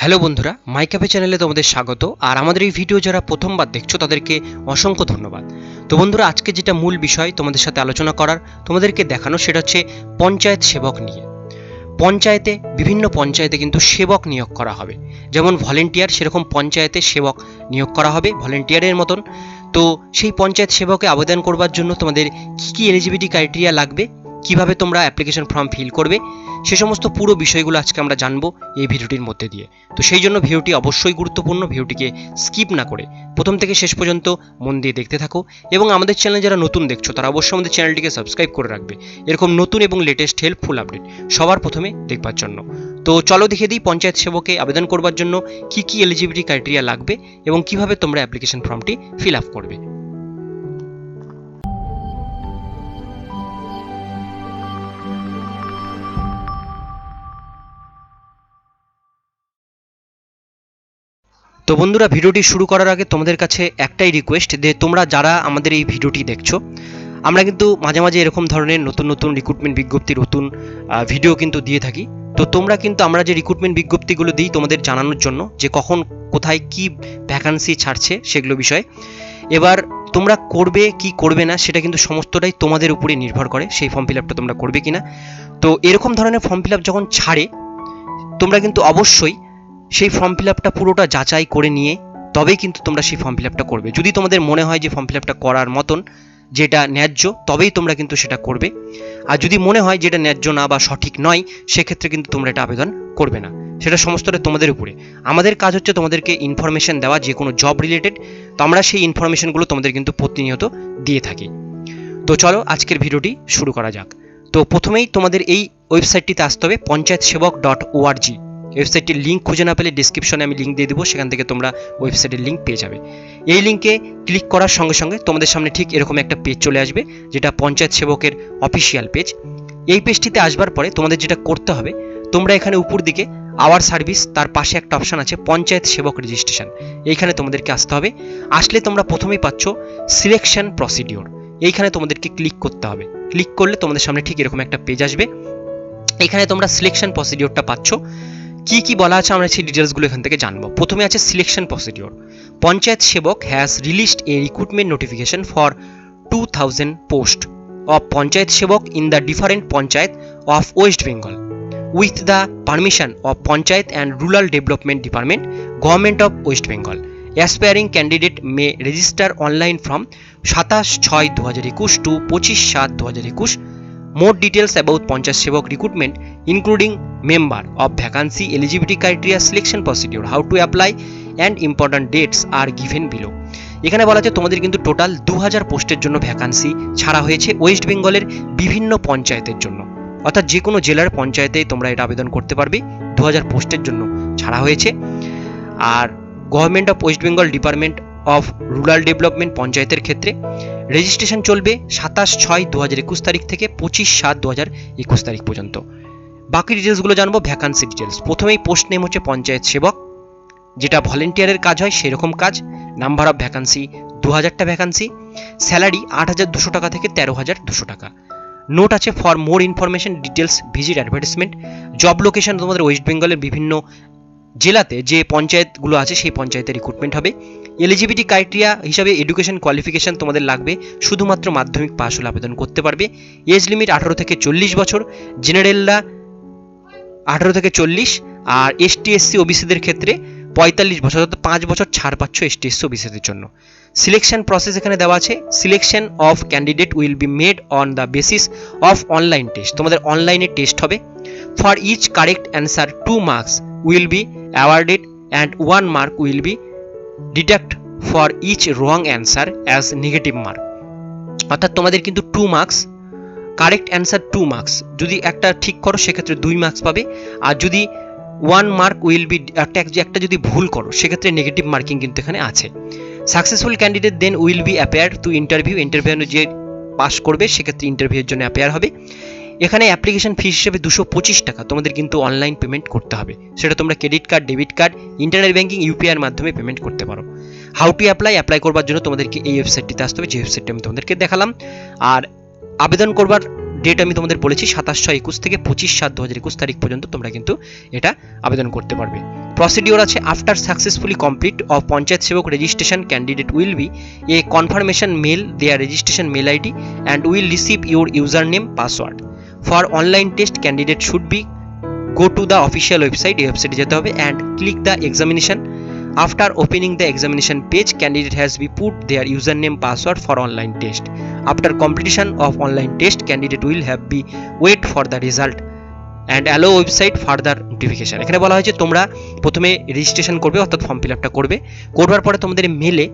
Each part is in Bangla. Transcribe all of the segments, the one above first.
হ্যালো বন্ধুরা, মাই ক্যাফে চ্যানেলে তোমাদের স্বাগত। আর আমাদের এই ভিডিও যারা প্রথমবার দেখছো তাদেরকে অসংখ্য ধন্যবাদ। তো বন্ধুরা, আজকে যেটা মূল বিষয় তোমাদের সাথে আলোচনা করার, তোমাদেরকে দেখানো, সেটা হচ্ছে পঞ্চায়েত সেবক নিয়ে। বিভিন্ন পঞ্চায়েতে কিন্তু সেবক নিয়োগ করা হবে, যেমন ভলেন্টিয়ার, সেরকম পঞ্চায়েতে সেবক নিয়োগ করা হবে ভলেন্টিয়ারের মতন। তো সেই পঞ্চায়েত সেবকে আবেদন করবার জন্য তোমাদের কী কী এলিজিবিলিটি ক্রাইটেরিয়া লাগবে, কিভাবে তোমরা অ্যাপ্লিকেশন ফর্ম ফিল করবে, সে সমস্ত পুরো বিষয়গুলো আজকে আমরা জানবো এই ভিডিওটির মধ্যে দিয়ে। তো সেই জন্য ভিডিওটি অবশ্যই গুরুত্বপূর্ণ, ভিডিওটিকে স্কিপ না করে প্রথম থেকে শেষ পর্যন্ত মন দিয়ে দেখতে থাকো। এবং আমাদের চ্যানেলে যারা নতুন দেখছো তারা অবশ্যই আমাদের চ্যানেলটিকে সাবস্ক্রাইব করে রাখবে, এরকম নতুন এবং লেটেস্ট হেল্পফুল আপডেট সবার প্রথমে দেখবার জন্য। তো চলো দেখে দিই পঞ্চায়েত সেবকে আবেদন করবার জন্য কি কি এলিজিবিলিটি ক্রাইটেরিয়া লাগবে এবং কিভাবে তোমরা অ্যাপ্লিকেশন ফর্মটি ফিল আপ করবে। তো বন্ধুরা, ভিডিওটি শুরু করার আগে তোমাদের কাছে একটাই রিকোয়েস্ট, যে তোমরা যারা আমাদের এই ভিডিওটি দেখছো, আমরা কিন্তু মাঝে মাঝে এরকম ধরনের নতুন নতুন রিক্রুটমেন্ট বিজ্ঞপ্তি, নতুন ভিডিও কিন্তু দিয়ে থাকি। তো তোমরা কিন্তু আমরা যে রিক্রুটমেন্ট বিজ্ঞপ্তিগুলো দিই তোমাদের জানানোর জন্য, যে কখন কোথায় কি ভ্যাকান্সি ছাড়ছে সেগুলো বিষয়ে। এবার তোমরা করবে কি করবে না সেটা কিন্তু সমস্তটাই তোমাদের উপরে নির্ভর করে, সেই ফর্ম ফিল আপটা তোমরা করবে কিনা। তো এরকম ধরনের ফর্ম ফিল আপ যখন ছাড়ে, তোমরা কিন্তু অবশ্যই সেই ফর্ম ফিল আপটা পুরোটা যাচাই করে নিয়ে তবেই কিন্তু তোমরা সেই ফর্ম ফিল আপটা করবে। যদি তোমাদের মনে হয় যে ফর্ম ফিল আপটা করার মতন, যেটা ন্যায্য, তবেই তোমরা কিন্তু সেটা করবে। আর যদি মনে হয় যেটা ন্যায্য না বা সঠিক নয়, সেক্ষেত্রে কিন্তু তোমরা এটা আবেদন করবে না। সেটা সমস্তটা তোমাদের উপরে। আমাদের কাজ হচ্ছে তোমাদেরকে ইনফরমেশন দেওয়া, যে কোনো জব রিলেটেড। তো আমরা সেই ইনফরমেশনগুলো তোমাদের কিন্তু প্রতিনিয়ত দিয়ে থাকি। তো চলো আজকের ভিডিওটি শুরু করা যাক। তো প্রথমেই তোমাদের এই ওয়েবসাইটটিতে আসতে হবে, panchayatSebak.org। ওয়েবসাইটটির লিঙ্ক খুঁজে না পেলে ডিসক্রিপশনে আমি লিঙ্ক দিয়ে দেবো, সেখান থেকে তোমরা ওয়েবসাইটের লিঙ্ক পেয়ে যাবে। এই লিঙ্কে ক্লিক করার সঙ্গে সঙ্গে তোমাদের সামনে ঠিক এরকম একটা পেজ চলে আসবে, যেটা পঞ্চায়েত সেবকের অফিসিয়াল পেজ। এই পেজটিতে আসবার পরে তোমাদের যেটা করতে হবে, তোমরা এখানে উপর দিকে আওয়ার সার্ভিস, তার পাশে একটা অপশান আছে পঞ্চায়েত সেবক রেজিস্ট্রেশন, এইখানে তোমাদেরকে আসতে হবে। আসলে তোমরা প্রথমেই পাচ্ছ সিলেকশন প্রসিডিওর, এইখানে তোমাদেরকে ক্লিক করতে হবে। ক্লিক করলে তোমাদের সামনে ঠিক এরকম একটা পেজ আসবে। এখানে তোমরা সিলেকশন প্রসিডিওরটা পাচ্ছ। কি কি বলা আছে আমরা সেই ডিটেলসগুলো এখান থেকে জানবো। প্রথমে আছে selection procedure. Panchayat sevak has released a recruitment notification for 2000 post of panchayat sevak in the different panchayat of West Bengal with the permission of panchayat and rural development department, government of West Bengal. Aspiring candidate may register online from 27/6/2021 to 25/7/2021. More details about Panchayat Sevak recruitment, including member of vacancy, eligibility criteria, selection procedure, how to apply and important dates are given below. এখানে বলা আছে তোমাদের কিন্তু টোটাল 2000 পোস্টের জন্য ভ্যাকান্সি ছাড়া হয়েছে ওয়েস্ট বেঙ্গলের বিভিন্ন পঞ্চায়েতের জন্য। অর্থাৎ যে কোনো জেলার পঞ্চায়েতেই তোমরা এটা আবেদন করতে পারবে। 2000 পোস্টের জন্য ছাড়া হয়েছে। আর government of West Bengal department of rural development পঞ্চায়েতের ক্ষেত্রে রেজিস্ট্রেশন চলবে 27/6/2021 তারিখ থেকে 25/7/2021 তারিখ পর্যন্ত। বাকি ডিটেলসগুলো জানবো, ভ্যাকান্সি ডিটেলস। প্রথমেই পোস্ট নেম হচ্ছে পঞ্চায়েত সেবক, যেটা ভলেন্টিয়ারের কাজ হয় সেরকম কাজ। নাম্বার অফ ভ্যাকান্সি 2000টা ভ্যাকান্সি। স্যালারি 8200 টাকা থেকে 13200 টাকা। নোট আছে, for more information details visit advertisement. Job location তোমাদের ওয়েস্ট বেঙ্গলের বিভিন্ন জেলাতে যে পঞ্চায়েতগুলো আছে সেই পঞ্চায়েতে রিক্রুটমেন্ট হবে। এলিজিবিলিটি ক্রাইটেরিয়া হিসাবে এডুকেশন কোয়ালিফিকেশন তোমাদের লাগবে, শুধুমাত্র মাধ্যমিক পাস হলে আবেদন করতে পারবে। এজ লিমিট 18 থেকে 40 বছর, জেনারেলরা 18 থেকে 40, আর এসটি এসসি ওবিসিদের ক্ষেত্রে 45 বছর, অর্থাৎ 5 বছর ছাড় পাচ্ছ এসটি এসসি ওবিসিদের জন্য। সিলেকশন প্রসেস এখানে দেওয়া আছে, selection of candidate will be made on the basis of online test. তোমাদের অনলাইনে টেস্ট হবে। For each correct answer 2 marks will be awarded and 1 mark will be deduct for each wrong answer as negative mark. অর্থাৎ তোমাদের কিন্তু 2 marks, কারেক্ট অ্যান্সার 2 marks, যদি একটা ঠিক করো সেক্ষেত্রে 2 marks পাবে। আর যদি 1 mark উইল বি, একটা যদি ভুল করো সেক্ষেত্রে নেগেটিভ মার্কিং কিন্তু এখানে আছে। Successful candidate then will be appear to interview যে পাস করবে সেক্ষেত্রে ইন্টারভিউয়ের জন্য অ্যাপেয়ার হবে। এখানে অ্যাপ্লিকেশন ফিস হিসেবে 225 টাকা তোমাদের কিন্তু অনলাইন পেমেন্ট করতে হবে। সেটা তোমরা credit card, debit card, internet banking, ইউপিআইয়ের মাধ্যমে পেমেন্ট করতে পারো। হাউ টু অ্যাপ্লাই করবার জন্য তোমাদেরকে এই ওয়েবসাইটটিতে আসতে হবে, যে ওয়েবসাইটটি আমি তোমাদেরকে দেখালাম। আর আবেদন করবার ডেট আমি তোমাদের বলেছি 27/6/21 থেকে 25/7/2021 তারিখ পর্যন্ত তোমরা কিন্তু এটা আবেদন করতে পারবে। প্রসিডিওর আছে, after successfully complete of panchayat sevak registration candidate will be a confirmation mail their registration mail ID and will receive your user name password for online test candidate should be go to the official website, এই ওয়েবসাইটে যেতে হবে and click the examination. After opening the examination page, candidate has be put their username password for online test. After completion of online test, candidate will have be wait for the result and allow website further notification. এখানে বলা হয়েছে তোমরা প্রথমে রেজিস্ট্রেশন করবে, অর্থাৎ ফর্ম ফিল আপটা করবার পরে তোমাদের মেলে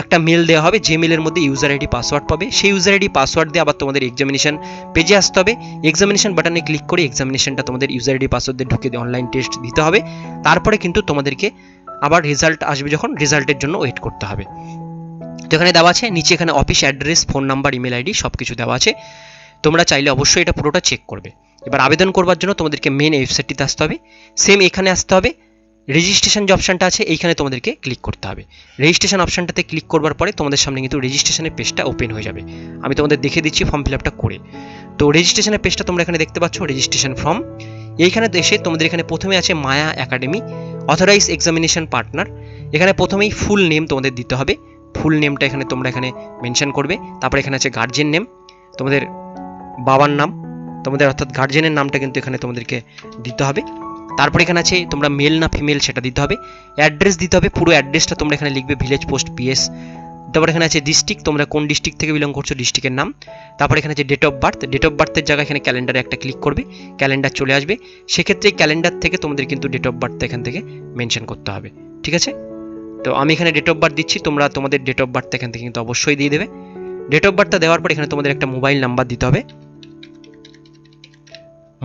একটা মেল দেওয়া হবে, যে মেলের মধ্যে ইউজার আইডি পাসওয়ার্ড পাবে। সেই ইউজার আইডি পাসওয়ার্ড দিয়ে আবার তোমাদের এক্সামিনেশন পেজে আসতে হবে। এক্সামিনেশন বাটনে ক্লিক করে এক্সামিনেশনটা তোমাদের ইউজার আইডি পাসওয়ার্ড দিয়ে ঢুকে দিয়ে অনলাইন টেস্ট দিতে হবে। তারপরে কিন্তু তোমাদেরকে আবার রেজাল্ট আসবে, যখন রেজাল্টের জন্য ওয়েট করতে হবে। তো এখানে দেওয়া আছে, নিচে এখানে office address, phone number, email ID সব কিছু দেওয়া আছে। তোমরা চাইলে অবশ্যই এটা পুরোটা চেক করবে। এবার আবেদন করবার জন্য তোমাদেরকে মেন ওয়েবসাইটটিতে আসতে হবে, সেম এখানে আসতে হবে। রেজিস্ট্রেশন যে অপশানটা আছে এইখানে তোমাদেরকে ক্লিক করতে হবে। রেজিস্ট্রেশন অপশানটাতে ক্লিক করবার পরে তোমাদের সামনে কিন্তু রেজিস্ট্রেশনের পেজটা ওপেন হয়ে যাবে। আমি তোমাদের দেখে দিচ্ছি ফর্ম ফিল আপটা করে। তো রেজিস্ট্রেশনের পেজটা তোমরা এখানে দেখতে পাচ্ছ, রেজিস্ট্রেশন ফর্ম। এইখানে এসে তোমাদের এখানে প্রথমে আছে মায়া একাডেমি অথরাইজ এক্সামিনেশন পার্টনার। এখানে প্রথমেই ফুল নেম তোমাদের দিতে হবে। ফুল নেমটা এখানে তোমরা এখানে মেনশন করবে। তারপরে এখানে আছে গার্জিয়ান নেম, তোমাদের বাবার নাম, তোমাদের অর্থাৎ গার্জিয়ানের নামটা কিন্তু এখানে তোমাদেরকে দিতে হবে। তারপরে এখানে আছে তোমরা মেল না ফিমেল সেটা দিতে হবে। অ্যাড্রেস দিতে হবে, পুরো অ্যাড্রেসটা তোমরা এখানে লিখবে, ভিলেজ পোস্ট পিএস। তারপরে এখানে আছে ডিস্ট্রিক্ট, তোমরা কোন ডিস্ট্রিক্ট থেকে বিলং করছো ডিস্ট্রিক্টের নাম। তারপরে এখানে আছে date of birth, date of বার্থের জায়গায় এখানে ক্যালেন্ডারে একটা ক্লিক করবে, ক্যালেন্ডার চলে আসবে। সেক্ষেত্রে ক্যালেন্ডার থেকে তোমাদের কিন্তু ডেট অফ বার্থ এখান থেকে মেনশন করতে হবে, ঠিক আছে। তো আমি এখানে ডেট অফ বার্থ দিচ্ছি, তোমরা তোমাদের ডেট অফ বার্থ এখান থেকে কিন্তু অবশ্যই দিয়ে দেবে। ডেট অফ বার্থটা দেওয়ার পর এখানে তোমাদের একটা মোবাইল নাম্বার দিতে হবে।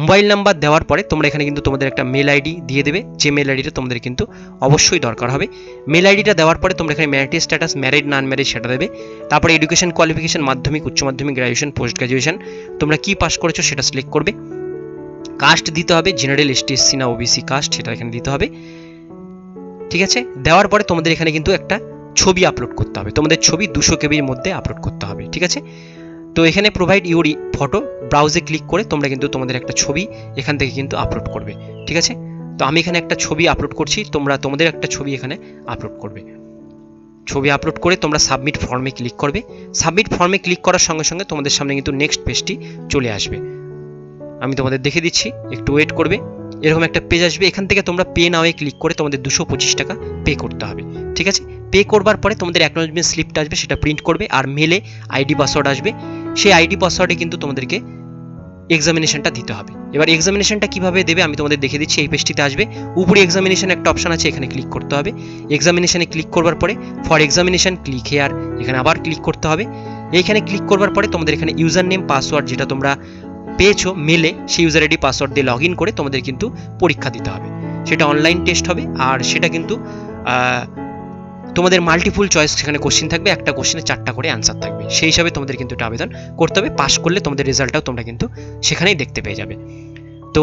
মোবাইল নাম্বার দেওয়ার পরে তোমরা এখানে কিন্তু তোমাদের একটা মেল আইডি দিয়ে দেবে, যে মেল আইডিটা তোমাদের কিন্তু অবশ্যই দরকার হবে। মেল আইডিটা দেওয়ার পরে তোমরা এখানে ম্যারিটাল স্ট্যাটাস, ম্যারিড না আনম্যারিড সেটা দেবে। তারপরে এডুকেশন কোয়ালিফিকেশন, মাধ্যমিক, উচ্চ মাধ্যমিক, গ্র্যাজুয়েশন, পোস্ট গ্র্যাজুয়েশন, তোমরা কি পাস করেছো সেটা সিলেক্ট করবে। কাস্ট দিতে হবে, জেনারেল, এসটি, এসসি না ওবিসি কাস্ট সেটা এখানে দিতে হবে, ঠিক আছে। দেওয়ার পরে তোমাদের এখানে কিন্তু একটা ছবি আপলোড করতে হবে, তোমাদের ছবি 200 কেবির মধ্যে আপলোড করতে হবে, ঠিক আছে। তো এখানে প্রোভাইড ইউর ফটো, ব্রাউজে ক্লিক করে তোমরা কিন্তু তোমাদের একটা ছবি এখান থেকে কিন্তু আপলোড করবে, ঠিক আছে। তো আমি এখানে একটা ছবি আপলোড করছি, তোমরা তোমাদের একটা ছবি এখানে আপলোড করবে। ছবি আপলোড করে তোমরা সাবমিট ফর্মে ক্লিক করবে। সাবমিট ফর্মে ক্লিক করার সঙ্গে সঙ্গে তোমাদের সামনে কিন্তু নেক্সট পেজটি চলে আসবে। আমি তোমাদের দেখে দিচ্ছি, একটু ওয়েট করবে। এরকম একটা পেজ আসবে, এখান থেকে তোমরা পে নাওয়ে ক্লিক করে তোমাদের 225 টাকা পে করতে হবে, ঠিক আছে। পে করবার পরে তোমাদের অ্যাকনোলেজমেন্ট স্লিপটা আসবে, সেটা প্রিন্ট করবে। আর মেলে আইডি পাসওয়ার্ড আসবে, সেই আইডি পাসওয়ার্ডে কিন্তু তোমাদেরকে এক্সামিনেশনটা দিতে হবে। এবার এক্সামিনেশনটা কিভাবে দেবে আমি তোমাদের দেখে দিচ্ছি। এই পেজটিতে আসবে, উপরে এক্সামিনেশন একটা অপশন আছে, এখানে ক্লিক করতে হবে। এক্সামিনেশনে ক্লিক করবার পরে ফর এক্সামিনেশন ক্লিক হেয়ার, এখানে আবার ক্লিক করতে হবে। এইখানে ক্লিক করবার পরে তোমাদের এখানে ইউজার নেম পাসওয়ার্ড যেটা তোমরা পেয়েছো মেলে, সেই ইউজার আইডি পাসওয়ার্ড দিয়ে লগ ইন করে তোমাদের কিন্তু পরীক্ষা দিতে হবে। সেটা অনলাইন টেস্ট হবে, আর সেটা কিন্তু তোমাদের মাল্টিপুল চয়েস সেখানে কোশ্চেন থাকবে, একটা কোশ্চেনে 4টা করে অ্যান্সার থাকবে। সেই হিসাবে তোমাদের কিন্তু এটা আবেদন করতে হবে। পাস করলে তোমাদের রেজাল্টটাও তোমরা কিন্তু সেখানেই দেখতে পেয়ে যাবে। তো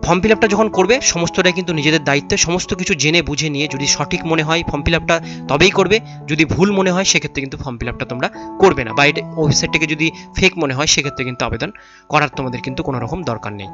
ফর্ম ফিল আপটা যখন করবে সমস্তটাই কিন্তু নিজেদের দায়িত্বে, সমস্ত কিছু জেনে বুঝে নিয়ে যদি সঠিক মনে হয় ফর্ম ফিল আপটা তবেই করবে। যদি ভুল মনে হয় সেক্ষেত্রে কিন্তু ফর্ম ফিল আপটা তোমরা করবে না, বা এটা ওয়েবসাইটটাকে যদি ফেক মনে হয় সেক্ষেত্রে কিন্তু আবেদন করার তোমাদের কিন্তু কোনো রকম দরকার নেই।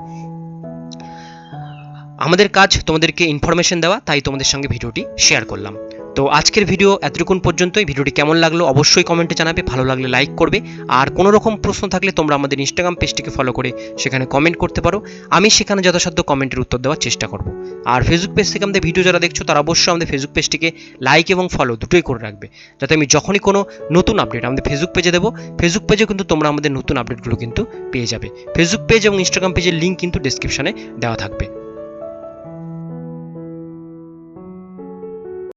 আমাদের কাজ তোমাদেরকে ইনফরমেশন দেওয়া, তাই তোমাদের সঙ্গে ভিডিওটি শেয়ার করলাম। তো আজকের ভিডিও এতটুকুন পর্যন্তই। ভিডিওটি কেমন লাগলো অবশ্যই কমেন্টে জানাবে, ভালো লাগলে লাইক করবে। আর কোনো রকম প্রশ্ন থাকলে তোমরা আমাদের ইনস্টাগ্রাম পেজটিকে ফলো করে সেখানে কমেন্ট করতে পারো, আমি সেখানে যথাসাধ্য কমেন্টের উত্তর দেওয়ার চেষ্টা করব। আর ফেসবুক পেজ থেকে আমাদের ভিডিও যারা দেখছো তারা অবশ্যই আমাদের ফেসবুক পেজটিকে লাইক এবং ফলো দুটোই করে রাখবে, যাতে আমি যখনই কোনো নতুন আপডেট আমাদের ফেসবুক পেজে দেবো, ফেসবুক পেজে কিন্তু তোমরা আমাদের নতুন আপডেটগুলো কিন্তু পেয়ে যাবে। ফেসবুক পেজ এবং ইনস্টাগ্রাম পেজের লিঙ্ক কিন্তু ডেসক্রিপশনে দেওয়া থাকবে।